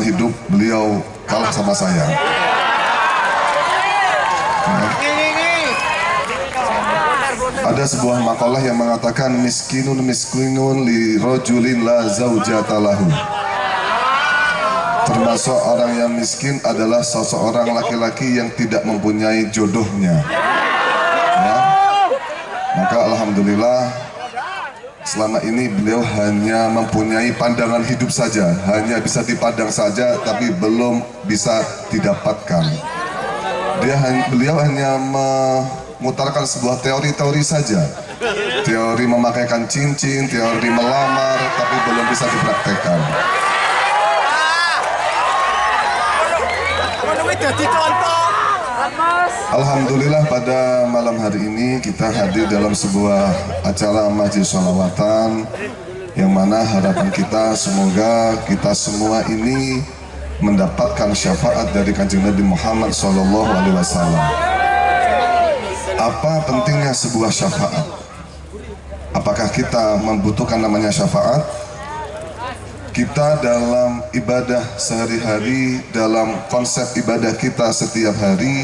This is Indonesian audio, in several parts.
hidup beliau kalah sama saya. Ada sebuah makalah yang mengatakan miskinun miskinun li rajulin la zaujata lahu. Termasuk orang yang miskin adalah seseorang laki-laki yang tidak mempunyai jodohnya. Ya. Maka alhamdulillah selama ini beliau hanya mempunyai pandangan hidup saja, hanya bisa dipandang saja, tapi belum bisa didapatkan. Beliau hanya memutarkan sebuah teori-teori saja, teori memakaikan cincin, teori melamar, tapi belum bisa dipraktekkan. Alhamdulillah pada malam hari ini kita hadir dalam sebuah acara majelis sholawatan, yang mana harapan kita semoga kita semua ini mendapatkan syafaat dari Kanjeng Nabi Muhammad SAW. Apa pentingnya sebuah syafaat? Apakah kita membutuhkan namanya syafaat? Kita dalam ibadah sehari-hari, dalam konsep ibadah kita setiap hari,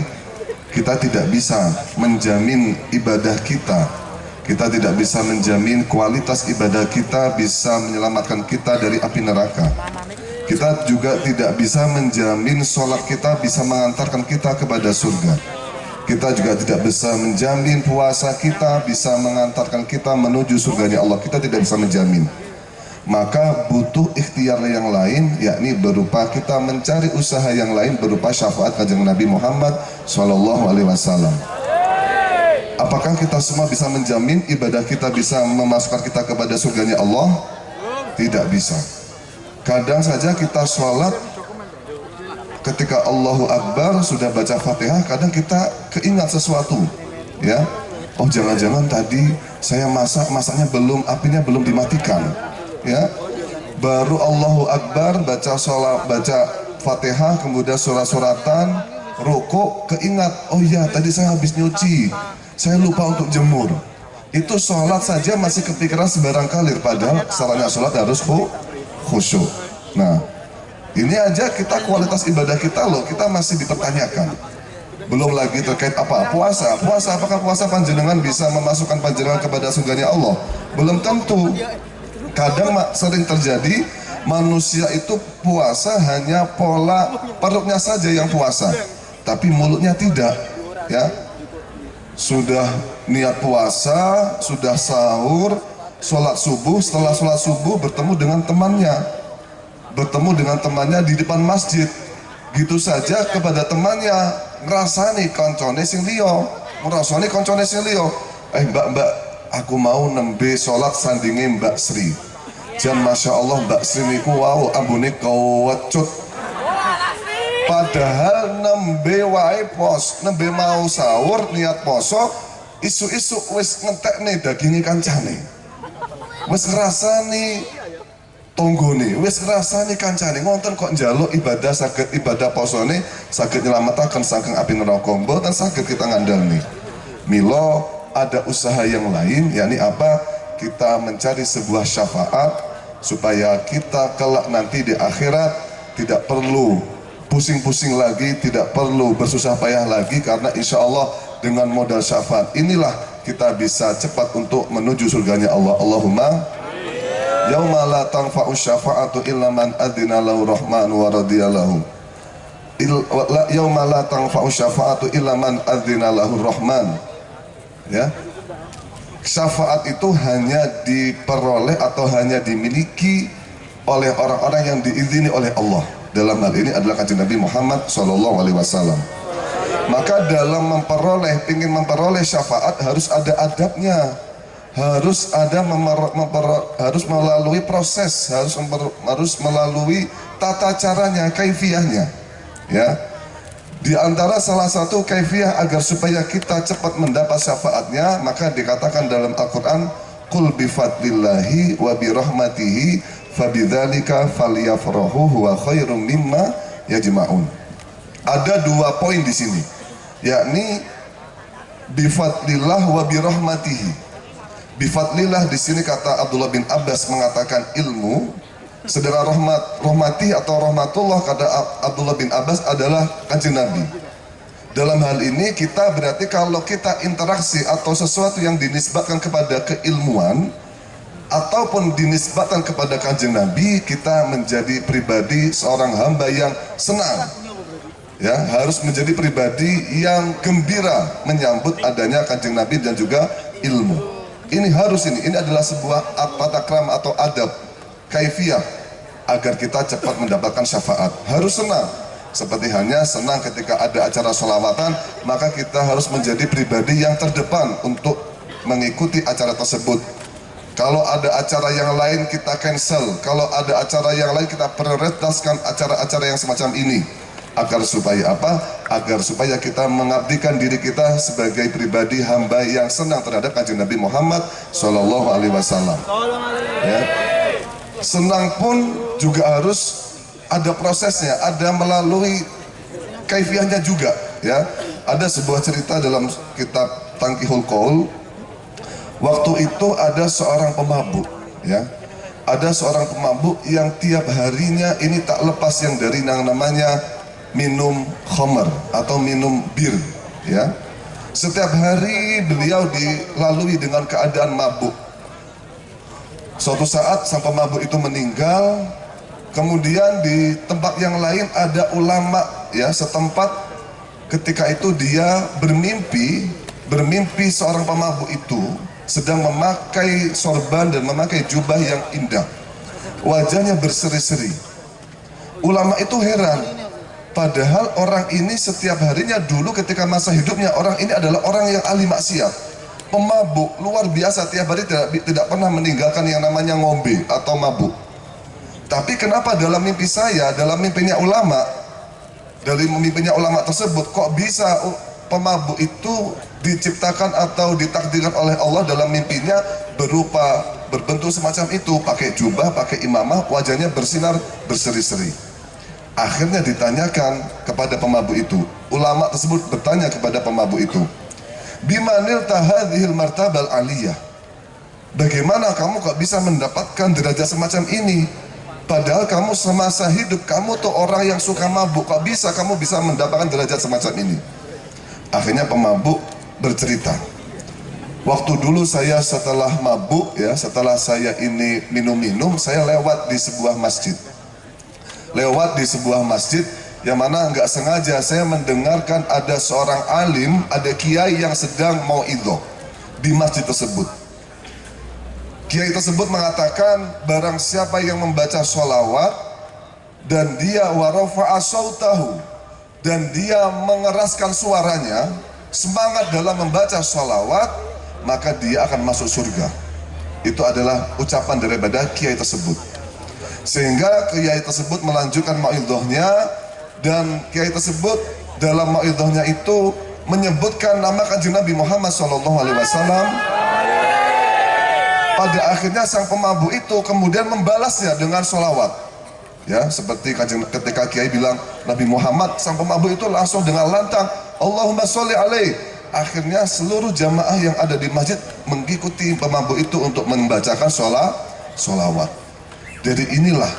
kita tidak bisa menjamin ibadah kita. Kita tidak bisa menjamin kualitas ibadah kita bisa menyelamatkan kita dari api neraka. Kita juga tidak bisa menjamin sholat kita bisa mengantarkan kita kepada surga. Kita juga tidak bisa menjamin puasa kita bisa mengantarkan kita menuju surganya Allah. Kita tidak bisa menjamin. Maka butuh ikhtiar yang lain, yakni berupa kita mencari usaha yang lain berupa syafaat Kanjeng Nabi Muhammad SAW. Apakah kita semua bisa menjamin ibadah kita bisa memasukkan kita kepada surganya Allah? Tidak bisa. Kadang saja kita sholat, ketika Allahu Akbar sudah baca Fatihah, kadang kita keingat sesuatu, ya. Oh, jangan-jangan tadi saya masaknya apinya belum dimatikan, ya. Baru Allahu Akbar baca sholat, baca Fatihah, kemudian surat-suratan, rukuk, keingat, oh ya tadi saya habis nyuci, saya lupa untuk jemur. Itu sholat saja masih kepikiran sebarang kali, padahal salahnya sholat harus khusyuk. Nah, ini aja kita kualitas ibadah kita loh, kita masih dipertanyakan. Belum lagi terkait apa? Puasa. Puasa, apakah puasa panjenengan bisa memasukkan panjenengan kepada surganya Allah? Belum tentu. Kadang sering terjadi manusia itu puasa hanya pola perutnya saja yang puasa, tapi mulutnya tidak, ya. Sudah niat puasa, sudah sahur, sholat subuh, setelah sholat subuh bertemu dengan temannya di depan masjid, gitu saja kepada temannya, ngerasani koncone sing liya, mbak, aku mau nembe sholat sandingi Mbak Sri. Jan Masya Allah Mbak Sri niku wow ambune kewecut. Padahal nembe wae nembe mau sahur niat poso, isu-isu wis ngentekne daginge kancane. Wis ngrasani tonggone, wis ngrasani kancane, ngonten kok njaluk ibadah posone saged nyelametaken saking api neraka, mboten saged kita ngandalni. Mila ada usaha yang lain, yakni apa? Kita mencari sebuah syafaat supaya kita kelak nanti di akhirat tidak perlu pusing-pusing lagi, tidak perlu bersusah payah lagi, karena insya Allah dengan modal syafaat inilah kita bisa cepat untuk menuju surganya Allah. Allahumma yauma la tanfa'u syafa'atu illa man adzina lahu rahman wa radiyalahu. Yauma la tanfa'u syafa'atu illa man adzina lahu rahman. Ya. Syafaat itu hanya diperoleh atau hanya dimiliki oleh orang-orang yang diizini oleh Allah. Dalam hal ini adalah Kanjeng Nabi Muhammad SAW. Maka dalam ingin memperoleh syafaat harus ada adabnya, harus melalui proses, harus melalui tata caranya, kaifiyahnya, ya. Di antara salah satu kaifiyah agar supaya kita cepat mendapat syafaatnya, maka dikatakan dalam Al-Quran, qul bifadlillahi wa birahmatihi fabidzalika falyafrahu huwa khairum mimma yajma'un. Ada dua poin di sini, yakni bifadlillah wa birahmatihi. Bifadlillah di sini kata Abdullah bin Abbas mengatakan ilmu, Sedangkan rahmati atau rahmatullah kata Abdullah bin Abbas adalah Kanjeng Nabi. Dalam hal ini kita berarti kalau kita interaksi atau sesuatu yang dinisbatkan kepada keilmuan ataupun dinisbatkan kepada Kanjeng Nabi, kita menjadi pribadi seorang hamba yang senang, ya, harus menjadi pribadi yang gembira menyambut adanya Kanjeng Nabi dan juga ilmu. Ini adalah sebuah tata krama atau adab kaifiyah agar kita cepat mendapatkan syafaat. Harus senang, seperti hanya senang ketika ada acara sholawatan, maka kita harus menjadi pribadi yang terdepan untuk mengikuti acara tersebut. Kalau ada acara yang lain kita cancel, kalau ada acara yang lain kita prioritaskan acara-acara yang semacam ini. Agar supaya apa? Agar supaya kita mengabdikan diri kita sebagai pribadi hamba yang senang terhadap Kanjeng Nabi Muhammad Shallallahu Alaihi Wasallam. Ya. Senang pun juga harus ada prosesnya, ada melalui kaifiahnya juga. Ya, ada sebuah cerita dalam kitab Tangkihul Qaul. Waktu itu ada seorang pemabuk, ya. Ada seorang pemabuk yang tiap harinya ini tak lepas yang dari yang namanya minum khamar atau minum bir, ya. Setiap hari beliau dilalui dengan keadaan mabuk. Suatu saat sang pemabuk itu meninggal, kemudian di tempat yang lain ada ulama, ya, setempat. Ketika itu dia bermimpi seorang pemabuk itu sedang memakai sorban dan memakai jubah yang indah. Wajahnya berseri-seri. Ulama itu heran. Padahal orang ini setiap harinya dulu ketika masa hidupnya orang ini adalah orang yang ahli maksiat, pemabuk luar biasa, tiap hari tidak pernah meninggalkan yang namanya ngombe atau mabuk. Tapi kenapa dalam mimpi saya, dalam mimpinya ulama tersebut, kok bisa pemabuk itu diciptakan atau ditakdirkan oleh Allah dalam mimpinya berbentuk semacam itu, pakai jubah, pakai imamah, wajahnya bersinar berseri-seri. Akhirnya ditanyakan kepada pemabuk itu. Ulama tersebut bertanya kepada pemabuk itu, "Bimanil tahadhil martabal aliyah?" Bagaimana kamu kok bisa mendapatkan derajat semacam ini? Padahal kamu semasa hidup kamu tuh orang yang suka mabuk. Kok bisa kamu bisa mendapatkan derajat semacam ini? Akhirnya pemabuk bercerita, waktu dulu saya setelah mabuk, ya, setelah saya ini minum-minum, saya lewat di sebuah masjid. Yang mana nggak sengaja saya mendengarkan ada seorang alim, ada kiai yang sedang mau idho di masjid tersebut. Kiai tersebut mengatakan, barang siapa yang membaca sholawat dan dia warafa'a sautahu, dan dia mengeraskan suaranya, semangat dalam membaca sholawat, maka dia akan masuk surga. Itu adalah ucapan daripada kiai tersebut. Sehingga kiai tersebut melanjutkan mau'idhahnya, dan kiai tersebut dalam mau'idhahnya itu menyebutkan nama Kanjeng Nabi Muhammad SAW. Pada akhirnya sang pemabuk itu kemudian membalasnya dengan sholawat, ya, seperti ketika kiai bilang Nabi Muhammad, sang pemabuk itu langsung dengan lantang Allahumma sholli alaih. Akhirnya seluruh jamaah yang ada di masjid mengikuti pemabuk itu untuk membacakan sholawat. Dari inilah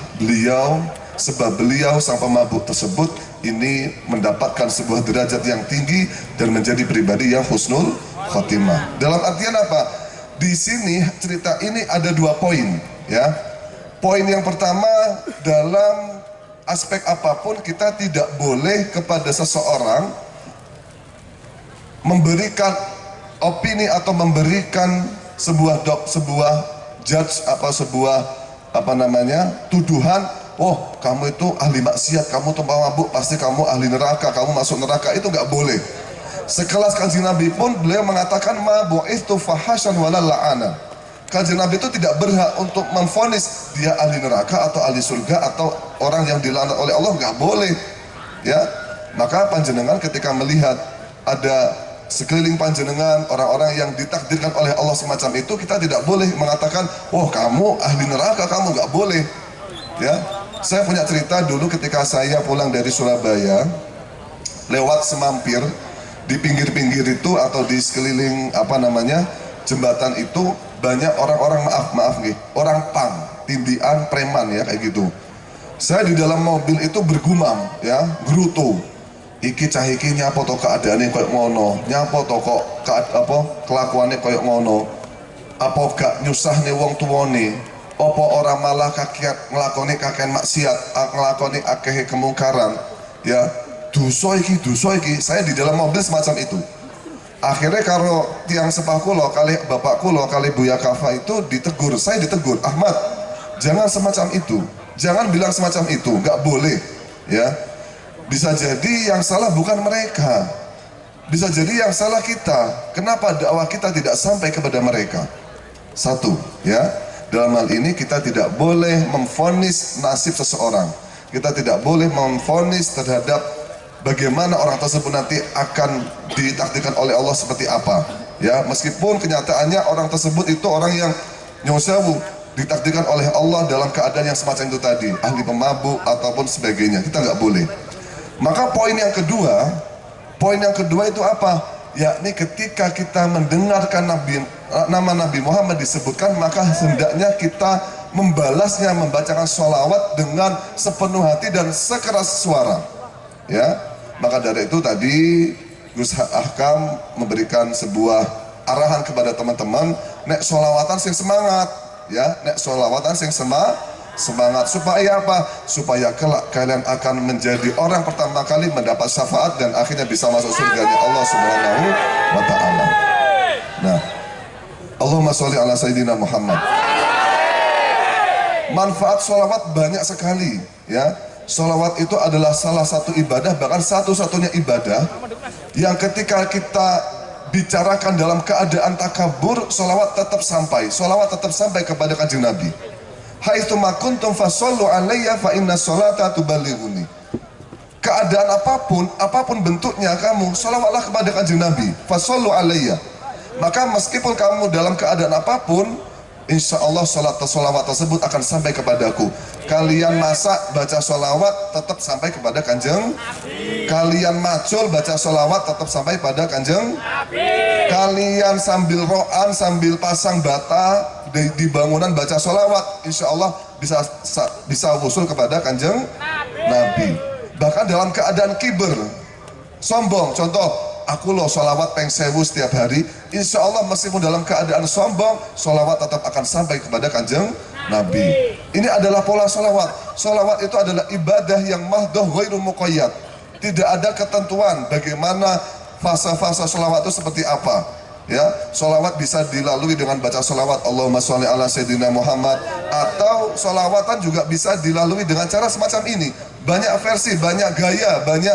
sebab beliau sang pemabuk tersebut ini mendapatkan sebuah derajat yang tinggi dan menjadi pribadi yang husnul khotimah. Dalam artian apa? Di sini cerita ini ada 2 poin, ya. Poin yang pertama, dalam aspek apapun kita tidak boleh kepada seseorang memberikan opini atau memberikan sebuah judge tuduhan, oh kamu itu ahli maksiat, kamu tuh mabuk, pasti kamu ahli neraka, kamu masuk neraka. Itu nggak boleh. Sekelas Kanjeng Nabi pun beliau mengatakan ma bu'istu fahasyan walal la'ana. Kanjeng Nabi itu tidak berhak untuk memvonis dia ahli neraka atau ahli surga atau orang yang dilaknat oleh Allah, nggak boleh, ya. Maka panjenengan ketika melihat ada sekeliling panjenengan orang-orang yang ditakdirkan oleh Allah semacam itu, kita tidak boleh mengatakan, oh kamu ahli neraka, kamu nggak boleh, ya. Saya punya cerita dulu ketika saya pulang dari Surabaya, lewat Semampir, di pinggir-pinggir itu atau di sekeliling jembatan itu banyak orang-orang orang pang, tindian preman ya kayak gitu. Saya di dalam mobil itu bergumam ya, gerutu. Iki cah iki nyapa to keadaane koyo ngono, nyapa to kok kelakuane koyo ngono. Apa gak nyusahne wong tuwane? Apa ora malah kakiat nglakoni kakean maksiat, nglakoni akeh kemungkaran. Ya, dosa iki. Saya di dalam mobil semacam itu. Akhirnya kalau tiang sepah kula kali bapak kula kali Buya Kafa itu ditegur, saya ditegur, Ahmad, jangan semacam itu. Jangan bilang semacam itu, nggak boleh, ya. Bisa jadi yang salah bukan mereka, bisa jadi yang salah kita. Kenapa dakwah kita tidak sampai kepada mereka? Satu, ya. Dalam hal ini kita tidak boleh memvonis nasib seseorang. Kita tidak boleh memvonis terhadap bagaimana orang tersebut nanti akan ditakdirkan oleh Allah seperti apa. Ya, meskipun kenyataannya orang tersebut itu orang yang nyosewu ditakdirkan oleh Allah dalam keadaan yang semacam itu tadi, ahli pemabuk ataupun sebagainya, kita nggak boleh. Maka poin yang kedua itu apa? Yakni ketika kita mendengarkan nama Nabi Muhammad disebutkan, maka hendaknya kita membalasnya, membacakan sholawat dengan sepenuh hati dan sekeras suara. Ya, maka dari itu tadi Gus Ahkam memberikan sebuah arahan kepada teman-teman, nek sholawatan sing semangat. Ya, nek sholawatan sing semangat supaya apa? Supaya kelak kalian akan menjadi orang pertama kali mendapat syafaat dan akhirnya bisa masuk surganya Allah Subhanahu wa taala. Nah, Allahumma sholli ala sayyidina Muhammad. Manfaat sholawat banyak sekali, ya. Sholawat itu adalah salah satu ibadah, bahkan satu-satunya ibadah yang ketika kita bicarakan dalam keadaan takabur, sholawat tetap sampai kepada kanjeng Nabi. Haitsu ma kuntum fasallu alayya fa inna sholata tuballighuni. Keadaan apapun bentuknya kamu sholawatlah kepada kanjeng Nabi. Fasallu alayya. Maka meskipun kamu dalam keadaan apapun, insya Allah sholawat tersebut akan sampai kepadaku. Kalian masak baca sholawat tetap sampai kepada kanjeng. Kalian macul baca sholawat tetap sampai pada kanjeng. Kalian sambil ro'an, sambil pasang bata di bangunan baca sholawat, insya Allah bisa usul kepada kanjeng Nabi. Bahkan dalam keadaan kiber, sombong, contoh, aku loh sholawat peng sewu setiap hari, insya Allah meskipun dalam keadaan sombong, sholawat tetap akan sampai kepada kanjeng Nabi. Ini adalah pola sholawat. Sholawat itu adalah ibadah yang mahdoh ghairu muqayyad. Tidak ada ketentuan bagaimana fase-fase sholawat itu seperti apa. Ya, sholawat bisa dilalui dengan baca sholawat Allahumma sholli ala sayyidina Muhammad, atau sholawatan juga bisa dilalui dengan cara semacam ini. Banyak versi, banyak gaya, banyak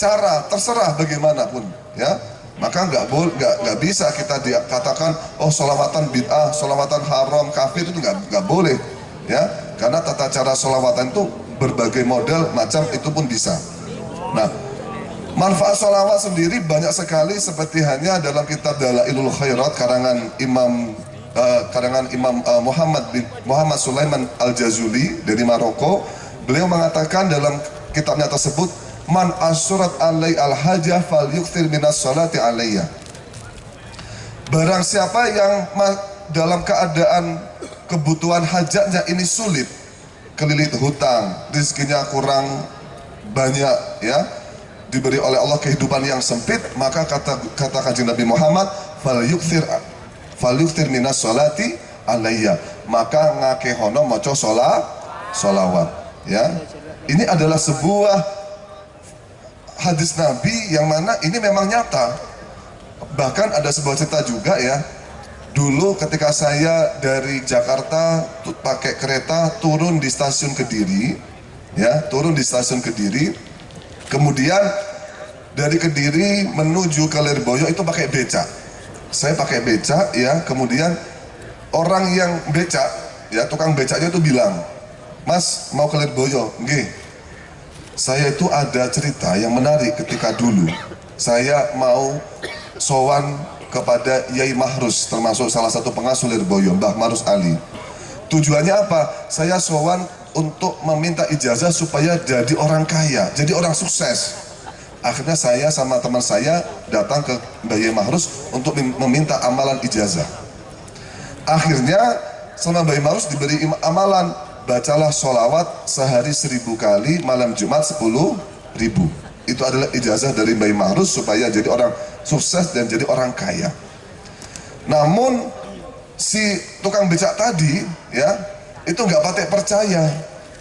cara, terserah bagaimanapun, ya. Maka nggak bisa kita dikatakan oh sholawatan bid'ah, sholawatan haram, kafir, itu nggak boleh, ya. Karena tata cara sholawatan itu berbagai model macam itu pun bisa. Nah, manfaat sholawat sendiri banyak sekali, seperti hanya dalam kitab Dalailul Khairat karangan Imam Muhammad Sulaiman Al-Jazuli dari Maroko. Beliau mengatakan dalam kitabnya tersebut, man asyurat alai al-hajah fal yukthir minas sholati alayya. Barang siapa yang dalam keadaan kebutuhan hajatnya ini sulit, kelilit hutang, rezekinya kurang banyak, ya, diberi oleh Allah kehidupan yang sempit, maka kata kanjeng Nabi Muhammad, fal yukthir minas sholati alayya, maka ngakehono maca sholawat, ya. Ini adalah sebuah hadis Nabi yang mana ini memang nyata. Bahkan ada sebuah cerita juga, ya. Dulu ketika saya dari Jakarta pakai kereta turun di stasiun Kediri, ya, kemudian dari Kediri menuju ke Lirboyo itu pakai becak. Saya pakai becak, ya. Kemudian orang yang becak, ya, tukang becaknya itu bilang, Mas mau ke Lirboyo? Nggih. Saya itu ada cerita yang menarik ketika dulu saya mau sowan kepada Yai Mahrus, termasuk salah satu pengasuh Lirboyo, Mbah Marus Ali. Tujuannya apa? Saya sowan untuk meminta ijazah supaya jadi orang kaya, jadi orang sukses. Akhirnya saya sama teman saya datang ke Mbah Yai Mahrus untuk meminta amalan ijazah. Akhirnya sama Mbak Marus diberi amalan, bacalah sholawat sehari 1000 kali, malam Jumat 10.000. Itu adalah ijazah dari Mbak Marus supaya jadi orang sukses dan jadi orang kaya. Namun si tukang becak tadi ya itu nggak patek percaya,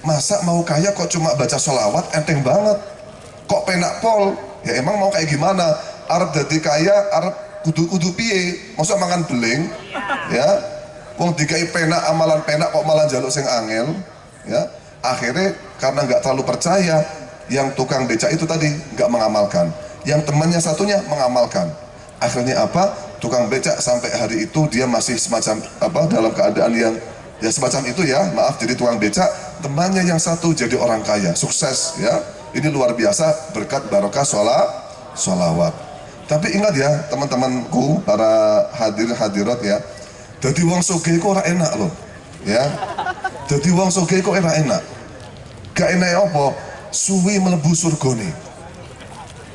masa mau kaya kok cuma baca sholawat, enteng banget, kok penak pol. Ya emang mau kayak gimana, Arab jadi kaya, Arab kudu piye, masa mangan beling ya, wong dikai penak, amalan penak kok malah jaluk sing angel ya. Akhirnya karena nggak terlalu percaya, yang tukang becak itu tadi nggak mengamalkan, yang temannya satunya mengamalkan. Akhirnya apa, tukang becak sampai hari itu dia masih semacam apa, dalam keadaan yang ya semacam itu ya, maaf, jadi tukang becak. Temannya yang satu jadi orang kaya, sukses ya. Ini luar biasa berkat barokah sholawat. Tapi ingat ya teman-temanku, para hadirat ya, jadi wong sugih kok ora enak loh ya. Jadi wong sugih kok ora enak, gak enak apa, suwi mlebu surga nih.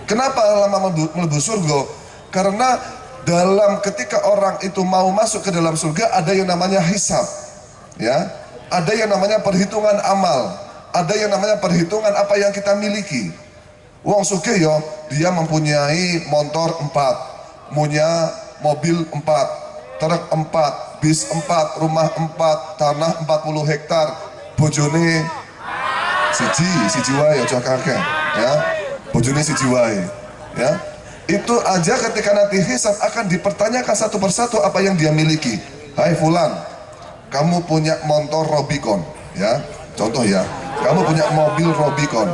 Kenapa lama mlebu surga? Karena dalam ketika orang itu mau masuk ke dalam surga, ada yang namanya hisab ya, ada yang namanya perhitungan amal, ada yang namanya perhitungan apa yang kita miliki. Wong sugih yo, dia mempunyai motor 4, punya mobil 4, truk 4, bis 4, rumah 4, tanah 40 hektar, bojone siji wae aja kakek ya, bojone siji wae ya. Itu aja ketika nanti hisab akan dipertanyakan satu persatu apa yang dia miliki. Hai fulan, kamu punya motor Robicon ya, contoh ya, kamu punya mobil Robicon.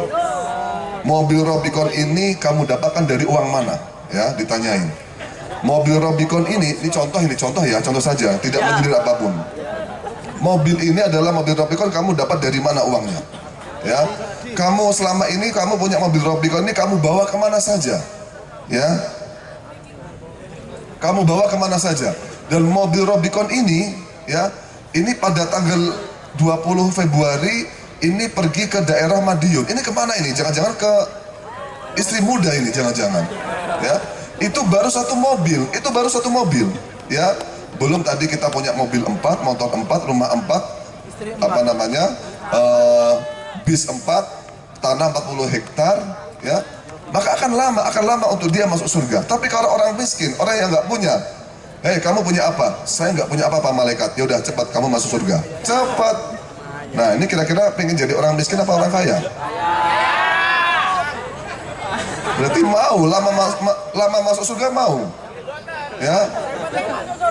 Mobil Robicon ini kamu dapatkan dari uang mana ya, ditanyain. Mobil Robicon ini contoh ya, contoh saja, tidak menjadi apapun. Mobil ini adalah mobil Robicon, kamu dapat dari mana uangnya ya. Kamu selama ini kamu punya mobil Robicon ini kamu bawa kemana saja ya, kamu bawa kemana saja. Dan mobil Robicon ini ya, ini pada tanggal 20 Februari ini pergi ke daerah Madiun. Ini kemana ini? Jangan-jangan ke istri muda ini, jangan-jangan ya. Itu baru satu mobil, ya. Belum tadi kita punya mobil 4, motor 4, rumah 4, apa namanya, bis 4, tanah 40 hektar ya. Maka akan lama untuk dia masuk surga. Tapi kalau orang miskin, orang yang nggak punya, hei kamu punya apa? Saya nggak punya apa-apa malaikat. Ya udah cepat kamu masuk surga, cepat. Nah ini kira-kira pengen jadi orang miskin apa orang kaya? Berarti mau lama masuk surga, mau ya.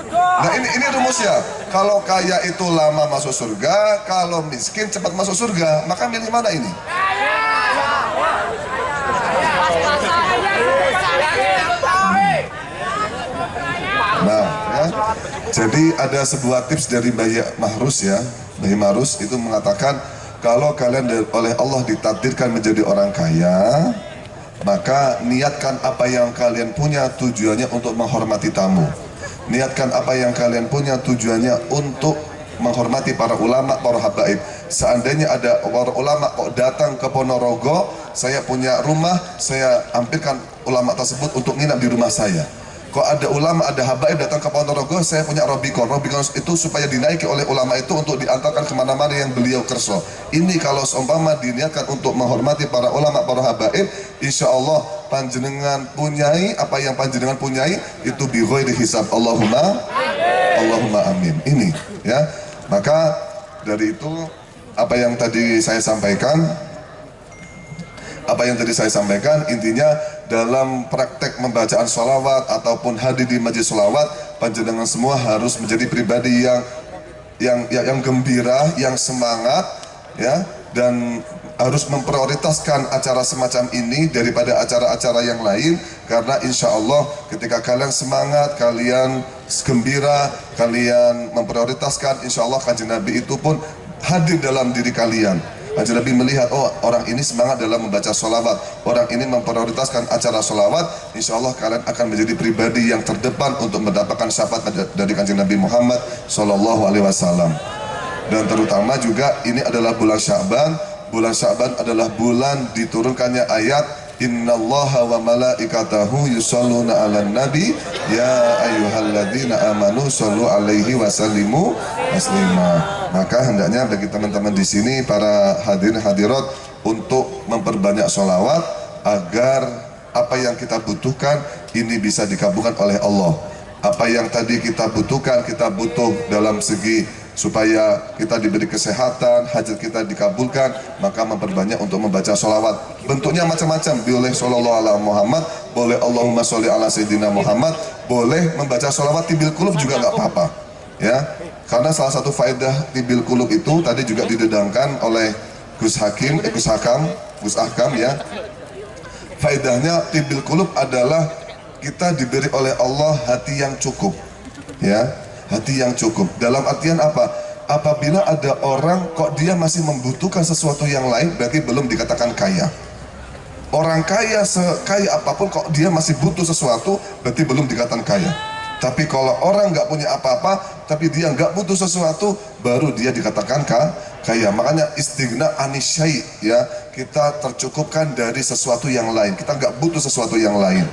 Nah ini rumusnya. Kalau kaya itu lama masuk surga, kalau miskin cepat masuk surga. Maka milih mana ini? Nah ya, jadi ada sebuah tips dari Mbak Marus ya. Mbak Marus itu mengatakan, kalau kalian oleh Allah ditakdirkan menjadi orang kaya, maka niatkan apa yang kalian punya tujuannya untuk menghormati tamu. Niatkan apa yang kalian punya tujuannya untuk menghormati para ulama, para habaib. Seandainya ada para ulama kok datang ke Ponorogo, saya punya rumah, saya ambilkan ulama tersebut untuk nginap di rumah saya. Kok ada ulama, ada habaib datang ke Ponorogo, saya punya Robicon. Robicon itu supaya dinaiki oleh ulama itu untuk diantarkan kemana-mana yang beliau kerso. Ini kalau seumpama diniatkan untuk menghormati para ulama, para habaib, insya Allah panjenengan punyai apa yang panjenengan punyai itu bi ghairi hisab. Allahumma amin. Ini ya. Maka dari itu apa yang tadi saya sampaikan, intinya dalam praktek pembacaan sholawat ataupun hadir di majlis sholawat, panjenengan semua harus menjadi pribadi yang gembira, yang semangat ya, dan harus memprioritaskan acara semacam ini daripada acara-acara yang lain. Karena insya Allah ketika kalian semangat, kalian gembira, kalian memprioritaskan, insya Allah kanjeng Nabi itu pun hadir dalam diri kalian. Kanjeng Nabi melihat, oh orang ini semangat dalam membaca sholawat, orang ini memprioritaskan acara sholawat, insya Allah kalian akan menjadi pribadi yang terdepan untuk mendapatkan syafaat dari kanjeng Nabi Muhammad SAW. Dan terutama juga ini adalah bulan Sya'ban. Bulan Sya'ban adalah bulan diturunkannya ayat innallaha wa malaikatahu yusholluna 'alan nabi ya ayyuhalladzina amanu shollu alaihi wasallimu taslima. Maka hendaknya bagi teman-teman di sini para hadirin hadirat untuk memperbanyak sholawat agar apa yang kita butuhkan ini bisa dikabulkan oleh Allah. Apa yang tadi kita butuhkan, kita butuh dalam segi supaya kita diberi kesehatan, hajat kita dikabulkan, maka memperbanyak untuk membaca sholawat. Bentuknya macam-macam, boleh sallallahu ala Muhammad, boleh Allahumma sholli ala Sayyidina Muhammad, boleh membaca sholawat tibil kulub juga nggak apa-apa, ya. Karena salah satu faedah tibil kulub itu tadi juga didedangkan oleh Gus Hakam ya. Faedahnya tibil kulub adalah kita diberi oleh Allah hati yang cukup, ya. Hati yang cukup dalam artian apa? Apabila ada orang kok dia masih membutuhkan sesuatu yang lain, berarti belum dikatakan kaya. Orang kaya sekaya apapun kok dia masih butuh sesuatu, berarti belum dikatakan kaya. Tapi kalau orang nggak punya apa-apa tapi dia nggak butuh sesuatu, baru dia dikatakan kaya. Makanya istighna anisyai, ya, kita tercukupkan dari sesuatu yang lain, kita nggak butuh sesuatu yang lain.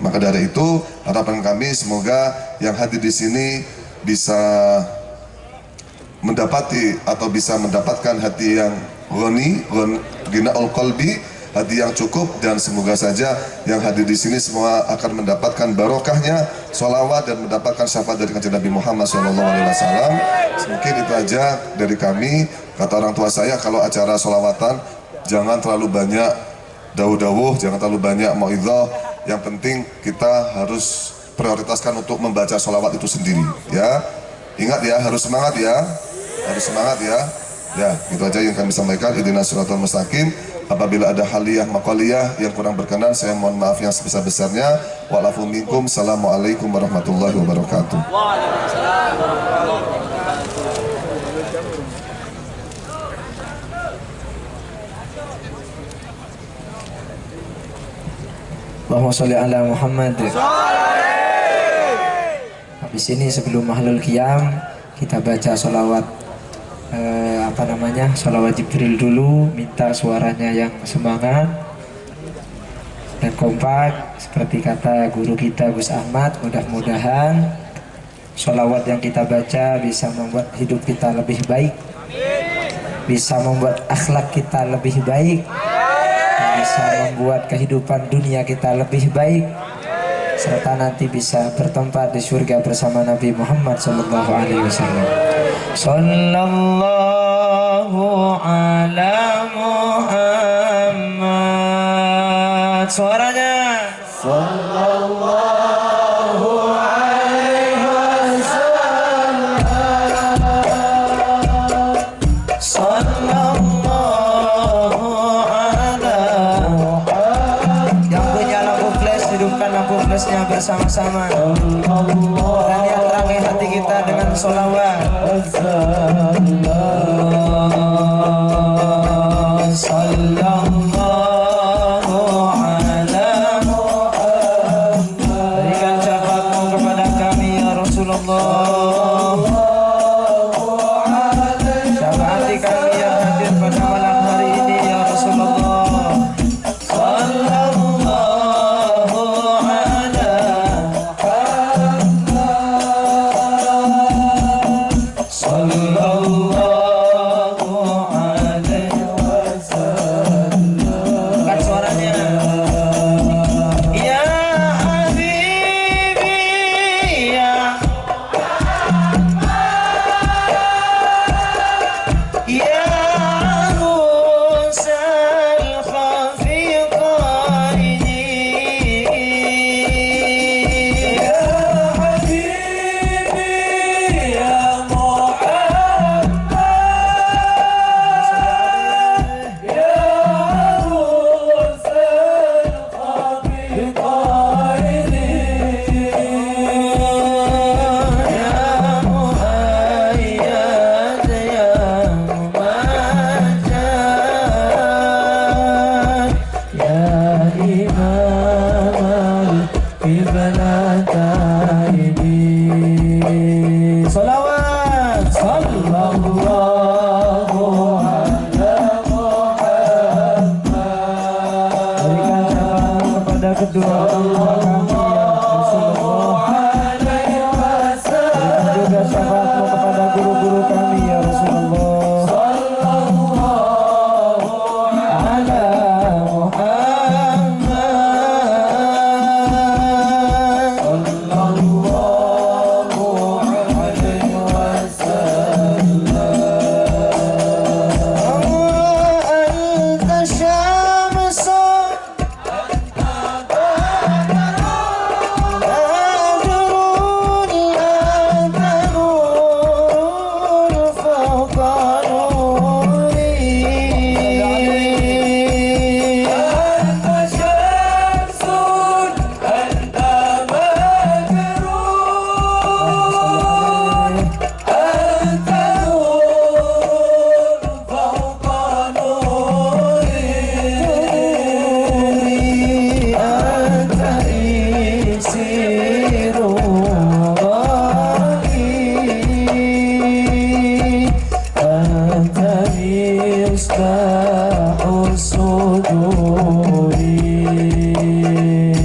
Maka dari itu harapan kami semoga yang hadir di sini bisa mendapati atau bisa mendapatkan hati yang ghinaul qalbi, hati yang cukup, dan semoga saja yang hadir di sini semua akan mendapatkan barokahnya sholawat dan mendapatkan syafaat dari kanjeng Nabi Muhammad SAW. Mungkin itu aja dari kami. Kata orang tua saya, kalau acara sholawatan jangan terlalu banyak dawuh-dawuh, jangan terlalu banyak mauidhah. Yang penting kita harus prioritaskan untuk membaca sholawat itu sendiri, ya. Ingat ya, harus semangat ya, harus semangat ya. Ya, itu aja yang kami sampaikan. Ihdinas siratal mustaqim. Apabila ada haliyah maqaliyah yang kurang berkenan, saya mohon maaf yang sebesar-besarnya. Wa'alafu minkum. Assalamualaikum warahmatullahi wabarakatuh. Waalaikumsalam warahmatullahi wabarakatuh. Allahumma sholli ala Muhammad. Habis ini sebelum mahlul qiyam kita baca sholawat sholawat Jibril dulu, minta suaranya yang semangat dan kompak seperti kata guru kita Gus Ahmad. Mudah-mudahan sholawat yang kita baca bisa membuat hidup kita lebih baik, bisa membuat akhlak kita lebih baik, bisa membuat kehidupan dunia kita lebih baik, serta nanti bisa bertempat di surga bersama Nabi Muhammad sallallahu alaihi wasallam. Sallallahu ala Muhammad. Suaranya. Sallallahu alaihi wasallam. Sallallahu ala Muhammad. Yang punya lampu flash, hidupkan lampu flashnya bersama-sama. Dan yang terangi hati kita dengan sholawat. Sallallahu ala Muhammad. Berikan syafaatmu kepada kami ya Rasulullah. Syafaati kami yang hadir pada malam hari ini ya Rasulullah. Sallallahu ala Muhammad. Sallallahu kepada kedua orang tua kami ya Rasulullah. Berikan juga syafaatmu kepada guru-guru kami ya Rasulullah.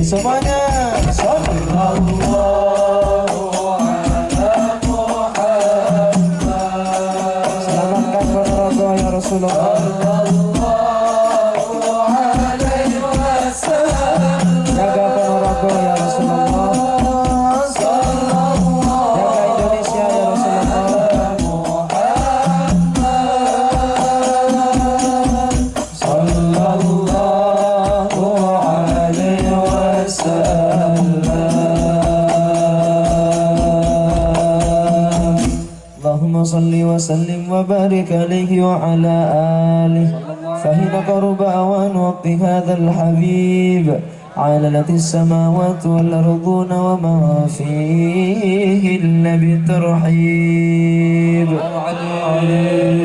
Semuanya selamatkan Ponorogo ya Rasulullah. Jaga Ponorogo ya Rasulullah. Jaga Indonesia ya Rasulullah. Allahumma salli wa sallim wa barik alaihi wa ala alihi fahina qaruba awan waqti hadzal habib علت السماوات والأرضون وما فيهن بالترحيب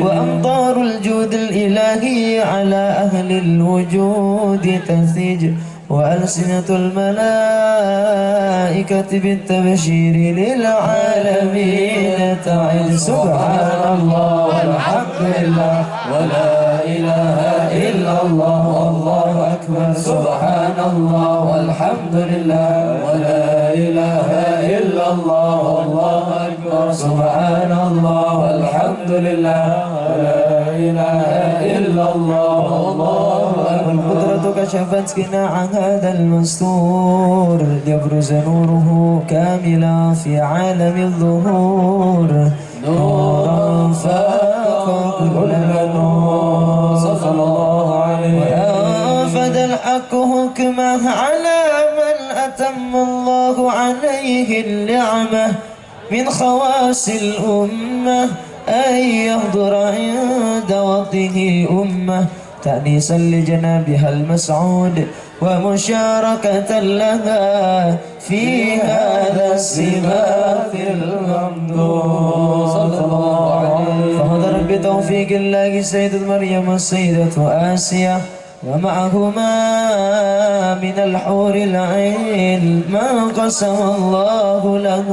وأمطار الجود الإلهي على أهل الوجود تثج وألسنة الملائكة بالتبشير للعالمين تعد سبحان الله والحمد لله ولا إله إلا الله والله أكبر سبحان الله والحمد لله ولا إله إلا الله والله أكبر سبحان الله والحمد لله ولا إله إلا الله والله أكبر. والقدرة كشفت كنا عن هذا المستور يبرز نوره كاملا في عالم الظهور نورا فاق كل نور صلى الله عليه وأنفذ الحق حكمه على من أتم الله عليه النعمة من خواص الأمة أن يحضر عند وقته أمة تأنيسا لجنابها المسعود ومشاركة لها في هذا السباق الممدود صلى الله عليه فهدر بتوفيق الله سيدة مريم السيدة آسيا ومعهما من الحور العين ما قسم الله له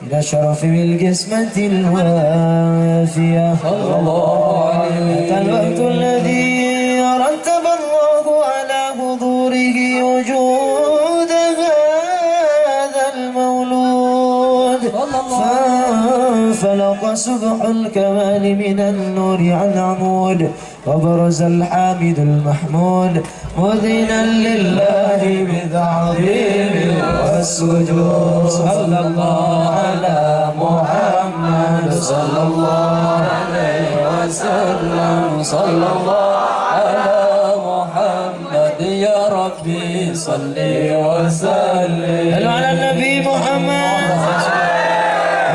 إلى شرف بالقسمة الوافية صلى الله عليه الوقت الذي رتب الله على حضوره وجود هذا المولود فانفلق صبح الكمال من النور عن عمود وبرز الحامد المحمود مذنا لله بتعظيم والسجود صلى الله على محمد صلى الله عليه وسلم صلى الله على محمد يا ربي صل وسلم على النبي محمد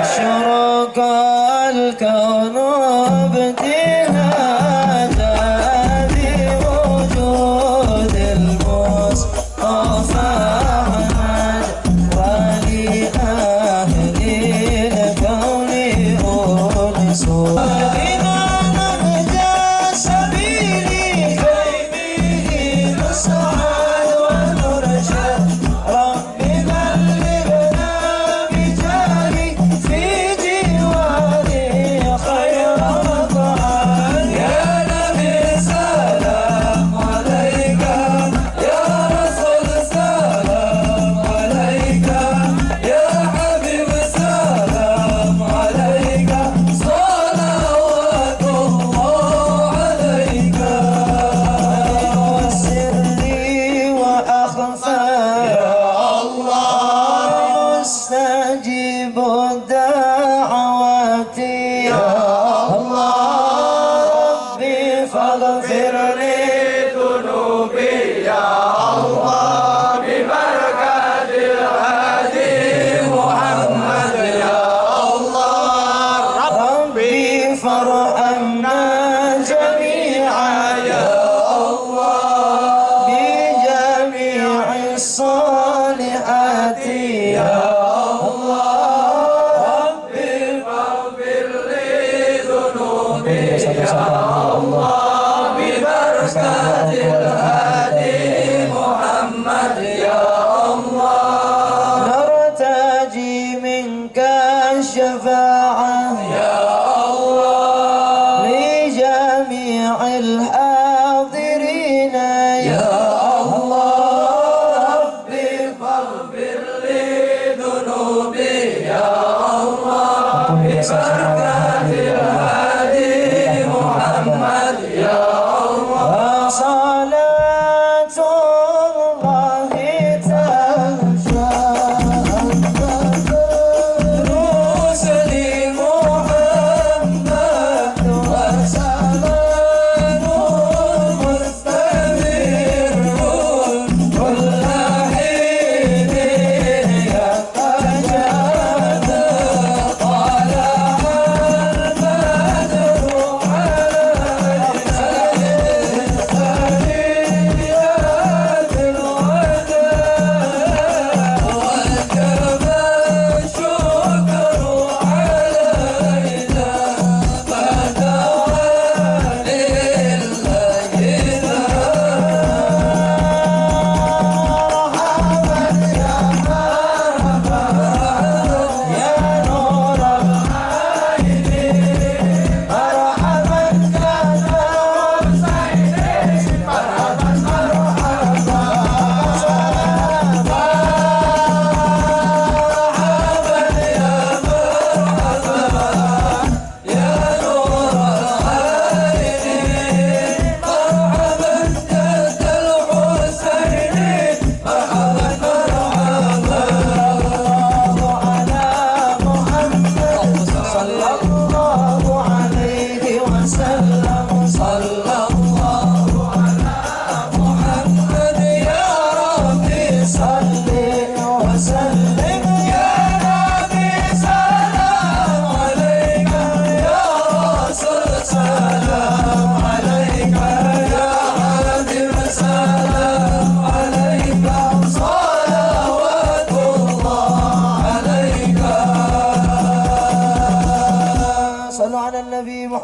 أشرق الكون وابتهاجا بوجود المصطفى أحمد ولأهل الكون أنسوا إذا نهجى سبيلي كيمه نسعد ونرشد رب بلغنا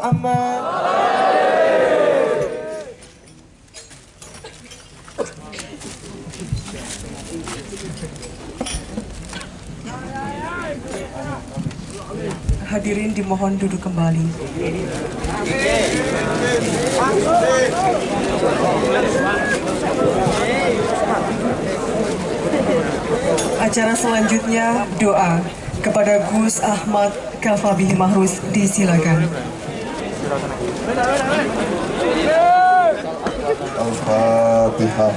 Muhammad. Hadirin dimohon duduk kembali. Acara selanjutnya doa kepada Gus Ahmad Kafabi Mahrus, disilakan. Al-Fatihah.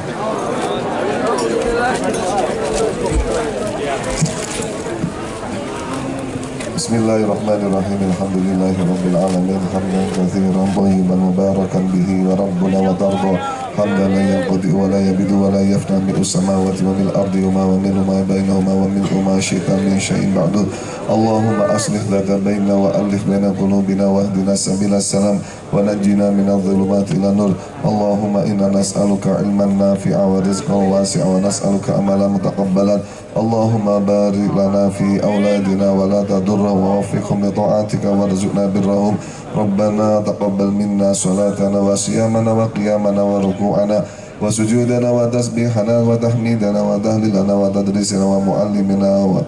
Bismillahirrahmanirrahim. Alhamdulillahirabbil alamin. Hamdan katsiran thayyiban mubarakan bihi wa rabbuna wa tarda. Hamdan la yanqadi wa la yabidu wa la yafna min as-samawati wa min al-ardi wa ma min ma bainahuma wa min ma syi'ta min syai'in ba'du. Allahumma aslih lana bainana wa alif baina qulubina wahdina sabilas salam wa najjina min adh-dhulumati ila nur. Allahumma inna nas'aluka ilman nafi'a wa rizqan wasi'a wa nas'aluka amalan mutaqabbalan. Allahumma barik lana fi auladina wa la tadurra wa waffiqhum li ta'atika warzuqna birrahum. Rabbana taqabbal minna salatana wa siyamana wa qiyamana wa ruku'ana wa sujudana wa tasbihana wa tahmidana wa tahlilana wa tadrisana wa muallimina wa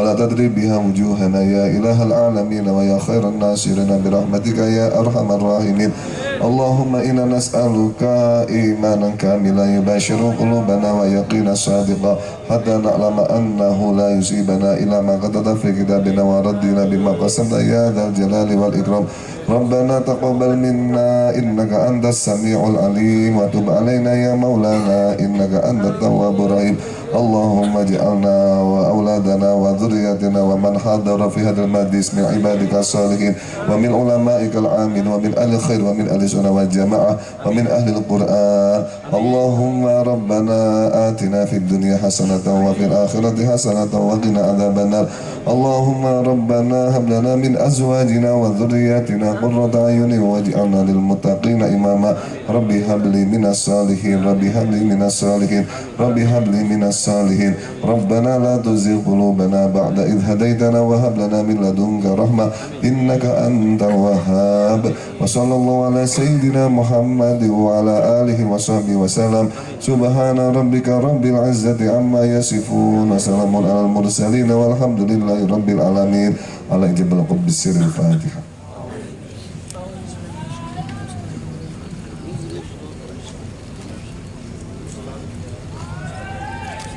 la tadrib biha wujuhana ya ilahal alamin wa ya khairan nasirina birahmatika ya arhamar rahimin. Allahumma inna nas'aluka imanan kamilan yubashiru qulubana wa yaqina sadiqa hatta na'lama annahu la yusibana illa ma qadada fi kitabina wa raddina bima qasamta ya dzal jalali wal ikram. Rabbana taqabbal minna innaka antas sami'ul alim wa tub alaina ya maulana innaka antat tawwabur rahim. Allahumma ij'alna wa auladana wa dhurriyyatina wa man hadara fi hadzal majlis min ibadika salihin wa min ulama'ikal amin wa min ahli khair wa min ahli sunnah wal jamaah wa min ahli al-Qur'an. Allahumma rabbana atina fid dunya hasanatan wa fil akhirati hasanatan wa qina adzabannar. Allahumma rabbana hab lana min azwajina wa dhurriyyatina qurrata a'yunin waj'alna lil muttaqina imama. Rabbi habli minas salihin, Rabbi habli minas salihin, Rabbi habli minas salihin. Rabbana la tuzigh qulubana ba'da idh hadaitana wa hab lana min ladunka rahmah innaka antal wahhab. Wa sallallahu ala sayyidina Muhammad wa ala alihi wa sahbihi wa salam. Subhana rabbika rabbil izzati amma yasifun wa salamun alal mursalin walhamdulillahi rabbil alamin. Ala ijabal qutbis sirril Fatihah.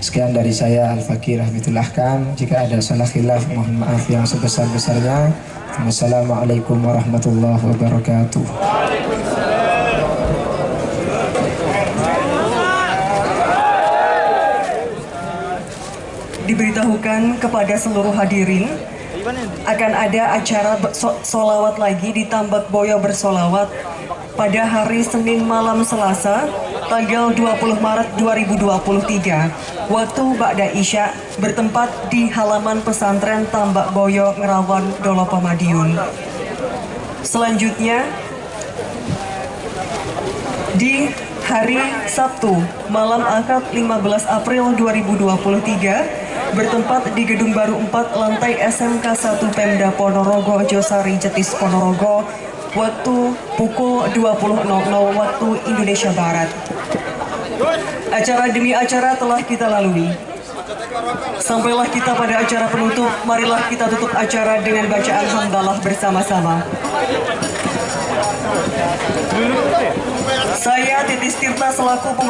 Sekian dari saya Al-Fakir Rahmatul Ahkam. Jika ada salah khilaf, mohon maaf yang sebesar-besarnya. Wassalamualaikum warahmatullahi wabarakatuh. Diberitahukan kepada seluruh hadirin akan ada acara solawat lagi di Tambak Boyo Bersolawat pada hari Senin malam Selasa tanggal 20 Maret 2023 waktu Ba'da Isya, bertempat di halaman pesantren Tambak Boyo Ngerawan Dolopo Madiun. Selanjutnya di hari Sabtu malam akad 15 April 2023 bertempat di Gedung Baru 4 lantai SMK 1 Pemda Ponorogo Josari Jetis Ponorogo waktu pukul 20.00 waktu Indonesia Barat. Acara demi acara telah kita lalui. Sampailah kita pada acara penutup. Marilah kita tutup acara dengan bacaan hamdalah bersama-sama. Saya Titis Tirta selaku